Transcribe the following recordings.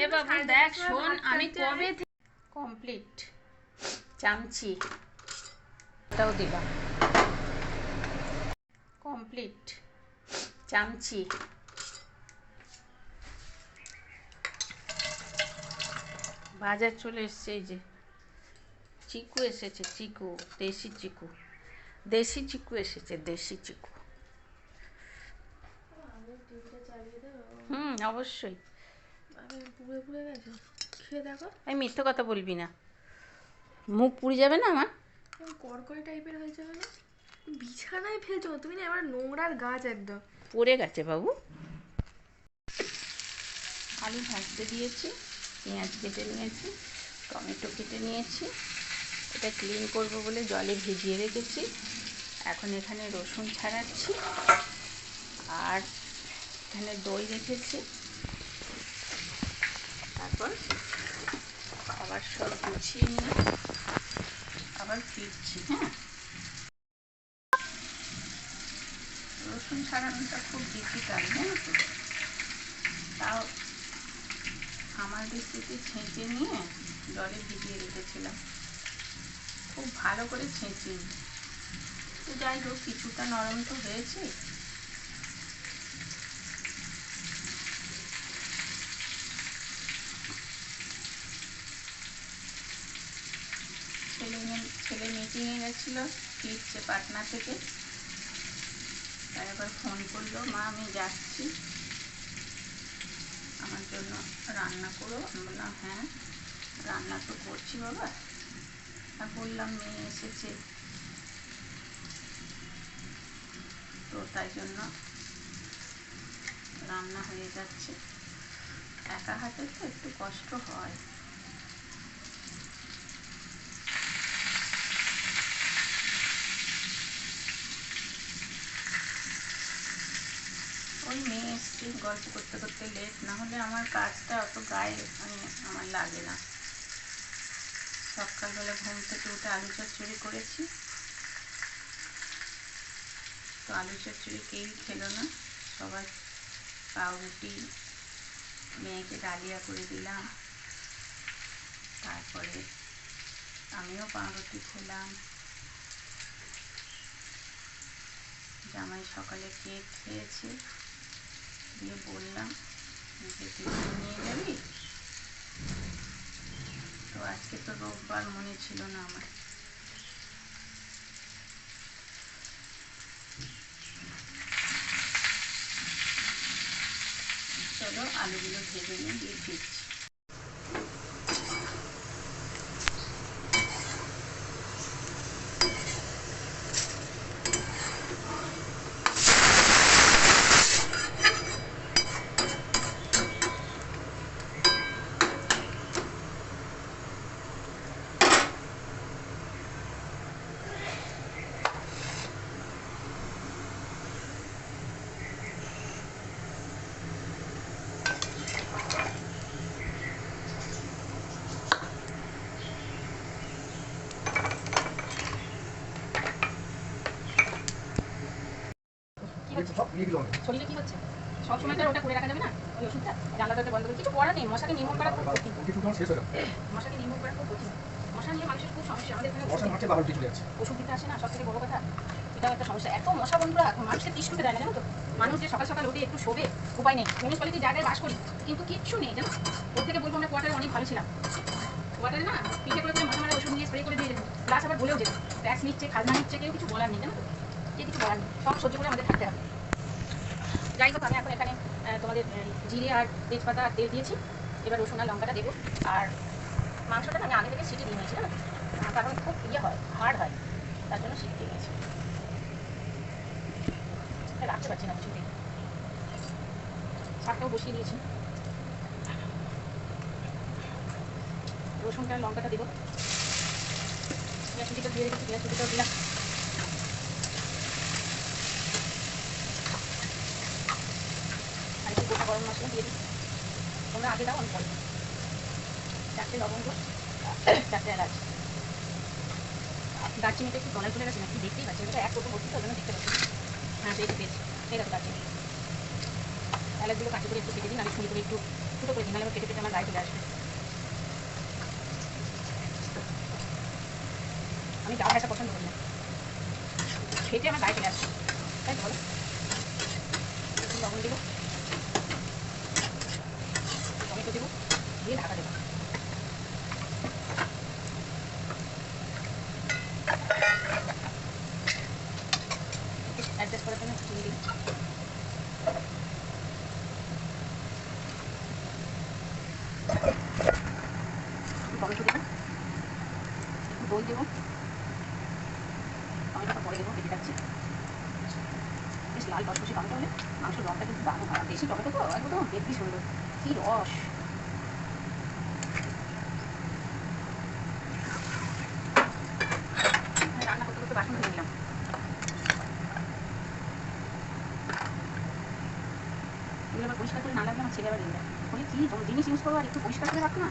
এ বাবু দেখ শোন, আমি কবে কমপ্লিট চামচি এটাও দিলাম, কমপ্লিট চামচি। বাজার চলে এসছে, এই যে চিকু এসেছে, চিকু দেশি চিকু, দেশি চিকু এসেছে, দেশি চিকু। অবশ্যই। আমি মিথ্যে কথা বলবি না, মুখ পুড়ে যাবে না আমার? কড়কড়ে টাইপের হয়ে যাবে না? বিছানায় ফেলছো তুমি না, এবার নোংরার গাছ একদম পড়ে গেছে বাবু। আলু ভাজতে দিয়েছি, পেঁয়াজ কেটে নিয়েছি, টমেটো কেটে নিয়েছি, এটা ক্লিন করব বলে জলে ভিজিয়ে রেখেছি। এখন এখানে রসুন ছাড়াচ্ছি, আর এখানে দই রেখেছি। তারপর আবার সব গুছিয়ে নিয়ে আবার ফিরছি। হ্যাঁ, রসুন ছাড়ানোটা খুব ডিফিকাল্ট, জানো তো। তাও আমার দৃষ্টিতে ছেঁচে নিয়ে জলে ভিজিয়ে রেখেছিলাম, খুব ভালো করে ছেঁচি। তো যাই হোক, কিছুটা নরম তো হয়েছে। ছেলে মিটিংয়ে গেছিলো, ফিরছে পাটনা থেকে। তাই আবার ফোন করলো, মা আমি যাচ্ছি, আমার জন্য রান্না করো। আমি বললাম হ্যাঁ রান্না তো করছি বাবা। আর বললাম মেয়ে এসেছে, তো তাই জন্য রান্না হয়ে যাচ্ছে। একা হাতে তো একটু কষ্ট হয়। ওই মেয়ে এসছে, গল্প করতে করতে লেট না হলে আমার কাজটা অত গায়ে আমার লাগে না। সকালবেলা ঘুম থেকে উঠে আলু চচ্চড়ি করেছি, তো আলু চচ্চড়ি কেউই খেলো না, সবাই পাউরুটি, মেয়েকে ডালিয়া করে দিলাম, তারপরে আমিও পাউরুটি খেলাম। জামাই সকালে কেক খেয়েছে, দিয়ে বললাম যে টিফিন নিয়ে যাবি, তো আজকে তো রোববার, মনে ছিল না আমার। চলো আলুগুলো ভেজে নিয়ে দিয়ে ফিরছি। শরীরে কি হচ্ছে সবসময় তো ওটা করে রাখা যাবে না, ওই ওষুধটা জানলা দরজা বন্ধ করে কিছু করার নেই। মশাকে নির্মূল করা খুব কঠিন, মশাকে নির্মূল করা খুব কঠিন। মশা নিয়ে মানুষের খুব সমস্যা। আমাদের ওষুধ দিতে আসে না, সব থেকে বড় কথা এটাও একটা সমস্যা। এত মশা বন্ধুরা, মানুষকে তিষ্ঠুতে দেয় না, জানো তো। মানুষ যে সকাল সকাল উঠে একটু শোবে, উপায় নেই। মিউনিসিপ্যালিটি জায়গায় বাস করি, কিন্তু কিচ্ছু নেই, জানো। ওর থেকে বলবো আমরা কোয়ার্টারে অনেক ভালো ছিলাম। কোয়ার্টারে না পিঠে করে মশা মারা ওষুধ নিয়ে স্প্রে করে দিয়ে যেত, প্লাস আবার বলেও যেত ট্যাক্স নিচ্ছে, খাজনা নিচ্ছে, কেউ কিছু বলার নেই, জানো তো। কে কিছু বলার নেই, সব সহ্য করে আমাদের থাকতে হবে। যাই হোক, আমি এখন এখানে তোমাদের জিরে আর তেজপাতা আর তেল দিয়েছি। এবার রসুন আর লঙ্কাটা দেবো। আর মাংসটা আমি আগে থেকে সিটি দিয়ে নিয়েছি, না কারণ খুব ইয়ে হয়, হার্ড হয়, তার জন্য সিটি দিয়ে নিয়েছি। রাখতে পারছি না কিছুতেই, শাকটাও বসিয়ে দিয়েছি। রসুনটা আর লঙ্কাটা দেবো। পেঁয়াজ কুচিটা দিয়ে রেখেছি, পেঁয়াজ কুচিটাও দিলাম। আর একটু গোটা গরম মশলা দিয়ে দিই, তোমরা আগে দাও আমি পরে। 4টে লবঙ্গ, 4টে এলাচ, দারচিনিটা একটু গলায় চলে গেছে নাকি দেখতেই পাচ্ছি, এটা এক কোটো ভর্তি, তো ওজন্য দেখতে পাচ্ছি। হ্যাঁ, সেই পেয়েছি, এই দেখো দারচিনি। এলাচগুলো কাঁচি করে একটু কেটে দিন, আর ছুরি করে একটু ফুটো করে দিই, নাহলে কেটে কেটে আমার গায়ে চলে আসবে। আমি জাল ভাতটা পছন্দ করি না, খেতে আমার গায়ে চলে আসবে, তাই তো বলো। একটু লবণ দেবো, টমেটো দেবো, দিয়ে ঢাকা দেবো। অ্যাডজাস্ট করার জন্য চিনি দিই। টমেটো দেবো, দই দেবো, টমেটোটা পরে দেবো, কেটে যাচ্ছে। বেশ লাল টসটসে টমেটো হলে মাংসের রঙটা কিন্তু দারুণ হয়। দেশি টমেটো তো একদম দেখবি সুন্দর, কি রস। রান্না করতে করতে বাসন ধুয়ে নিলাম। এগুলো আবার পরিষ্কার করে না লাগলে আমার ছেলে আবার নিয়ে যায়, বলে কি জিনিস ইউজ করবো আর একটু পরিষ্কার করে রাখো না।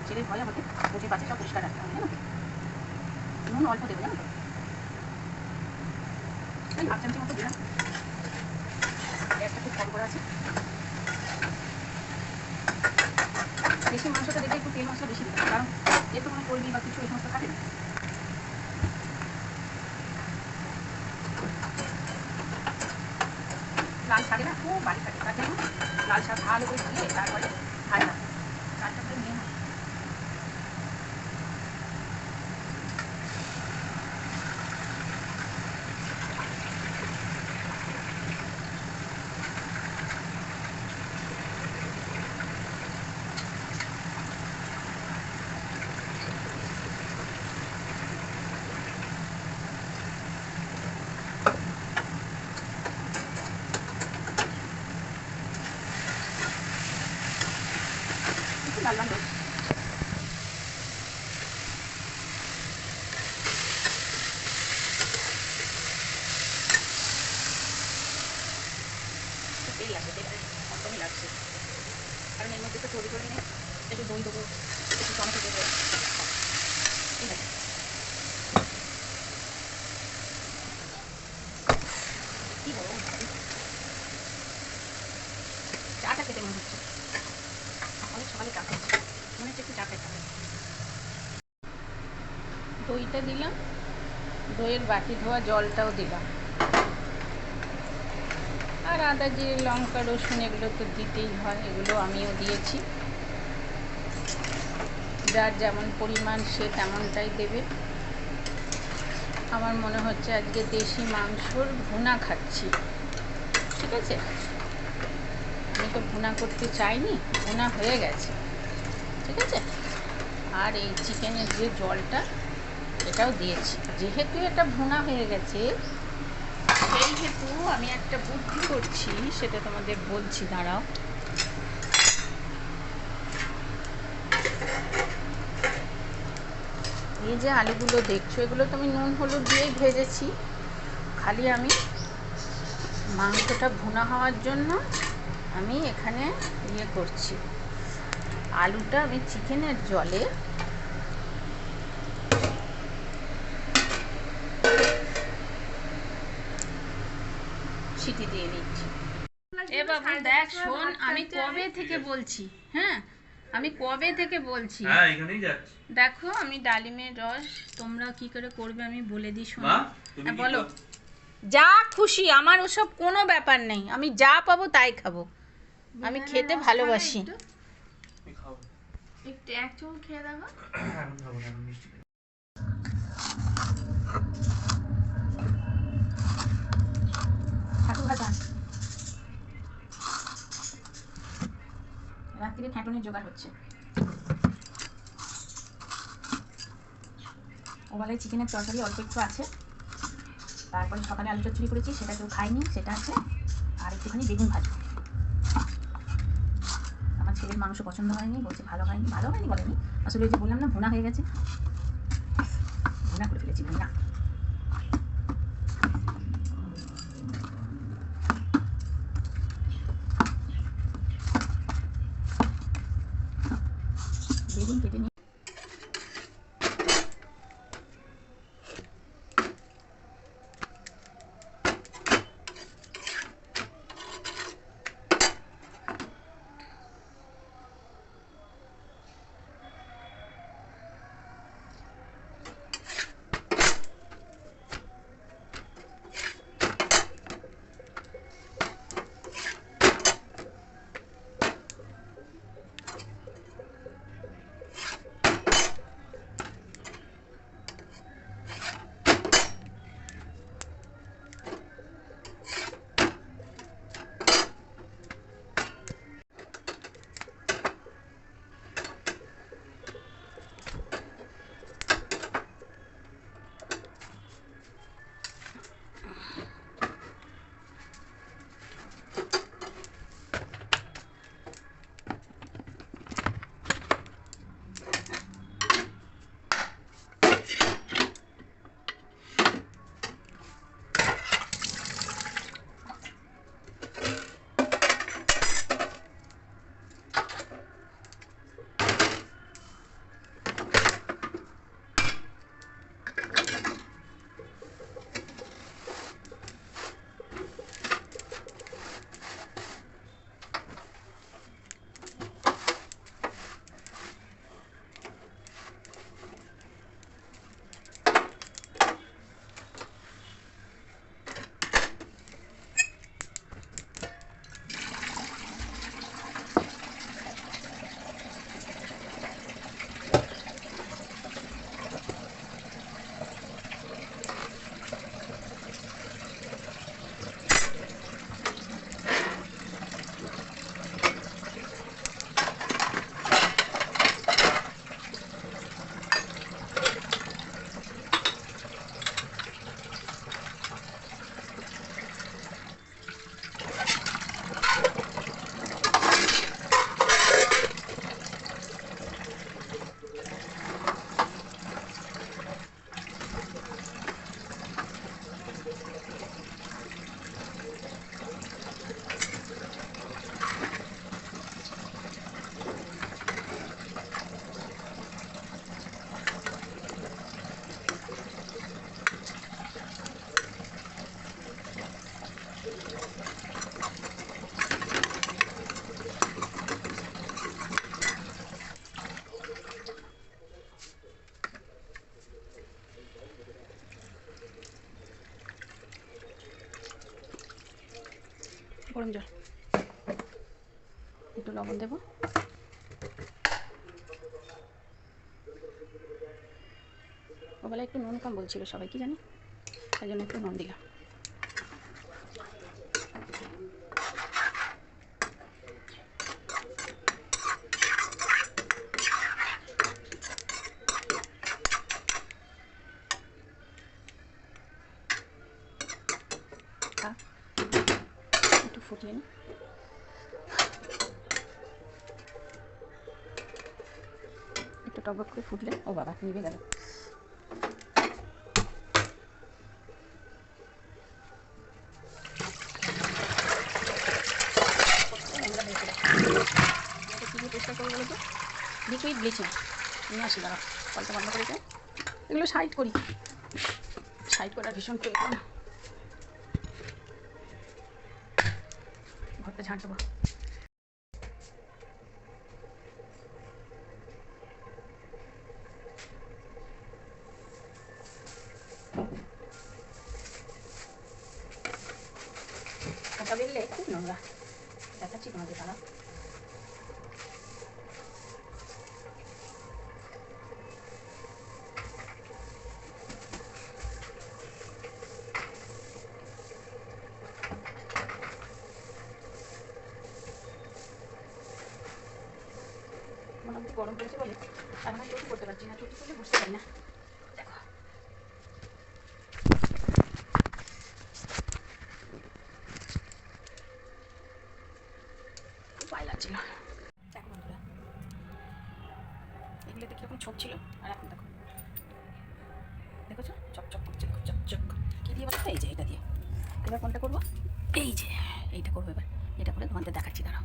ছেলের ভয় আমাকে, বসে পাচ্ছে সব পরিষ্কার রাখতে হবে, জানো তো। নুন অল্প দেবো, জানো তো, তাই হাফ চামচের মতো দিলাম। গ্যাসটা খুব কম করা আছে। দেশি মাংসটা দেখে একটু তেল মশলা বেশি দিলাম, কারণ এর তো কোনো চর্বি বা কিছু এই সমস্ত থাকে না। লাল শাকে না খুব বাড়ি থাকে, তার জন্য লাল শাক ভালো করে দিয়ে তারপরে ভাজা চারটা করে নিয়ে একটু লাল লাল হোক। তেল লাগবে, তেল একদমই লাগছে, কারণ এর মধ্যে তো চর্বি টর্বি নেই। একটু দই দেবো, একটু টমেটো দেবো, ঠিক আছে। কি বলো, চাটা খেতে মনে হচ্ছে, অনেক সকালে চা খাচ্ছি, মনে হচ্ছে একটু চা খেতে হবে। দইটা দিলাম, দইয়ের বাটি ধোয়া জলটাও দিলাম, আর আদা জিরে লঙ্কা রসুন এগুলো তো দিতেই হয়, এগুলো আমিও দিয়েছি। যার যেমন পরিমাণ সে তেমনটাই দেবে। আমার মনে হচ্ছে আজকে দেশি মাংসর ভুনা খাচ্ছি, ঠিক আছে। আমি তো ভুনা করতে চাইনি, ভুনা হয়ে গেছে, ঠিক আছে। আর এই চিকেনের যে জলটা এটাও দিয়েছি, যেহেতু এটা ভুনা হয়ে গেছে সেই হেতু আমি একটা বুদ্ধি করছি, সেটা তোমাদের বলছি, দাঁড়াও। এই যে আলুগুলো দেখছো, এগুলো তো আমি নুন হলুদ দিয়েই ভেজেছি, খালি আমি মাংসটা ভুনা হওয়ার জন্য আমি এখানে ইয়ে করছি, আলুটা আমি চিকেনের জলে সিটি দিয়ে নিচ্ছি। এ বাবু দেখ শোন, আমি কবে থেকে বলছি, হ্যাঁ আমি কবে থেকে বলছি, হ্যাঁ এখানেই যাচ্ছি। দেখো আমি ডালিমের রস তোমরা কি করে করবে আমি বলে দিই, শোনো। মা তুমি হ্যাঁ কি বলো। যা খুশি, আমার ওসব কোনো ব্যাপার নেই, আমি যা পাবো তাই খাবো, আমি খেতে ভালোবাসি। তুমি খাও? একটু এক চামচ খেয়ে দেখো। এখন খাবো না, এখন মিষ্টি খাই। ছাতু ভাজা রাত্রিরে ঠেঁটনের জোগাড় হচ্ছে। ওবেলায় চিকেনের তরকারি অল্প একটু আছে, তারপরে সকালে আলু চচ্চড়ি করেছি, সেটা কেউ খায়নি, সেটা আছে, আর একটুখানি বেগুন ভাজা। আমার ছেলের মাংস পছন্দ হয়নি, বলছে ভালো হয়নি, ভালো হয়নি বলেনি, আসলে ওই যে বললাম না ভুনা হয়ে গেছে, ভুনা করে ফেলেছি, ভুনা। বেগুন কেটে নিয়ে গরম জল, একটু লবণ দেবো। ওবেলা একটু নুন কম বলছিল সবাই, কি জানি, তাই জন্য একটু নুন দিলাম। একটু ফুটিয়ে নিই। একটু টক করে ফুটলে, ও বাবা নিভে গেল। চেষ্টা করবো বলো তো, লিকুইড ব্লিচিং নিয়ে আসি, দাঁড়া কলটা বন্ধ করে যাই। এগুলো সাইড করি, সাইড করার ভীষণ প্রয়োজন। ঘরটা ঝাঁট দেবো। ওটা বেরলে খুব নোংরা, দেখাচ্ছি তোমাদের তারা। মোটামুটি গরম পড়েছে বলে আর আমার চটি করতে পারছি না, চটি করলে বুঝতে পারি না। দেখো ভয় লাগছিল। দেখো বন্ধুরা, এগুলোতে কীরকম ছোপ ছিল, আর এখন দেখো, দেখেছো চকচক করছে, চকচক। কী দিয়ে বলতো? এই যে এটা দিয়ে। এবার কোনটা করবো? এই যে এইটা করবো এবার। এটা করে তোমাদের দেখাচ্ছি, দাঁড়াও।